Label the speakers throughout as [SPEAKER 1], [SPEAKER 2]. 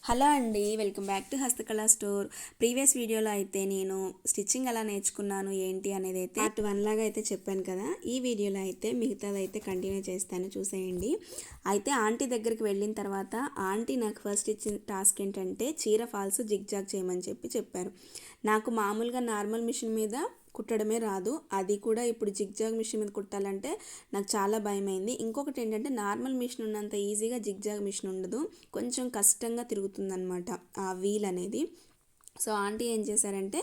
[SPEAKER 1] Hello అండి, welcome back to హస్తకళ store. Previous వీడియోలో అయితే నేను స్టిచ్చింగ్ ఎలా నేర్చుకున్నాను ఏంటి అనేది అయితే పార్ట్ 1 లాగా అయితే చెప్పాను కదా. ఈ వీడియోలో అయితే మిగతాది అయితే కంటిన్యూ చేస్తాను, చూసేయండి. అయితే ఆంటీ దగ్గరికి వెళ్ళిన తర్వాత ఆంటీ నాకు ఫస్ట్ ఇచ్చిన టాస్క్ ఏంటంటే చీర ఫాల్స్ జిగ్జాగ్ చేయమని చెప్పారు. నాకు మామూలుగా నార్మల్ మిషన్ మీద కుట్టడమే రాదు, అది కూడా ఇప్పుడు జిగ్జాగ్ మిషన్ మీద కుట్టాలంటే నాకు చాలా భయమైంది. ఇంకొకటి ఏంటంటే నార్మల్ మిషన్ ఉన్నంత ఈజీగా జిగ్జాగ్ మిషన్ ఉండదు, కొంచెం కష్టంగా తిరుగుతుందన్నమాట ఆ వీల్ అనేది. సో ఆంటీ ఏం చేశారంటే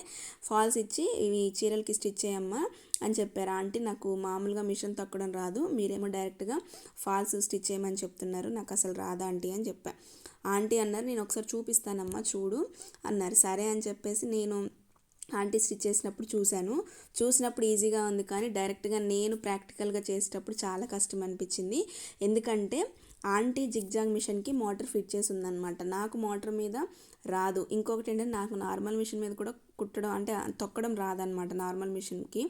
[SPEAKER 1] ఫాల్స్ ఇచ్చి ఇవి చీరలకి స్టిచ్ చేయమ్మా అని చెప్పారు. ఆంటీ నాకు మామూలుగా మిషన్ తొక్కడం రాదు, మీరేమో డైరెక్ట్గా ఫాల్స్ స్టిచ్ చేయమని చెప్తున్నారు, నాకు అసలు రాదా ఆంటీ అని చెప్పాను. ఆంటీ అన్నారు నేను ఒకసారి చూపిస్తానమ్మా చూడు అన్నారు. సరే అని చెప్పేసి నేను ఆంటీ స్టిచ్ చేసినప్పుడు చూసినప్పుడు ఈజీగా ఉంది, కానీ డైరెక్ట్గా నేను ప్రాక్టికల్గా చేసేటప్పుడు చాలా కష్టం అనిపించింది. ఎందుకంటే ఆంటీ జిగ్జాగ్ మిషన్కి మోటార్ ఫిట్ చేసి ఉందన్నమాట, నాకు మోటార్ మీద రాదు. ఇంకొకటి ఏంటంటే నాకు నార్మల్ మిషన్ మీద కూడా కుట్టడం అంటే తొక్కడం రాదనమాట నార్మల్ మిషన్కి.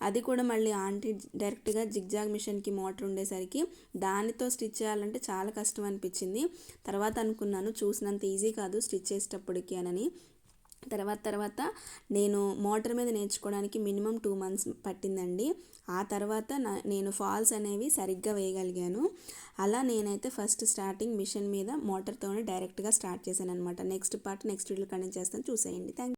[SPEAKER 1] అది కూడా మళ్ళీ ఆంటీ డైరెక్ట్గా జిగ్జాగ్ మిషన్కి మోటార్ ఉండేసరికి దానితో స్టిచ్ చేయాలంటే చాలా కష్టం అనిపించింది. తర్వాత అనుకున్నాను చూసినంత ఈజీ కాదు స్టిచ్ చేసేటప్పటికి అని. తర్వాత నేను మోటార్ మీద నేర్చుకోవడానికి మినిమం 2 months పట్టిందండి. ఆ తర్వాత నేను ఫాల్స్ అనేవి సరిగ్గా వేయగలిగాను. అలా నేనైతే ఫస్ట్ స్టార్టింగ్ మిషన్ మీద మోటార్తోనే డైరెక్ట్గా స్టార్ట్ చేశాను అనమాట. నెక్స్ట్ పార్ట్ నెక్స్ట్ వీడియోలో కంటిన్యూ చేస్తాను, చూసేయండి. థ్యాంక్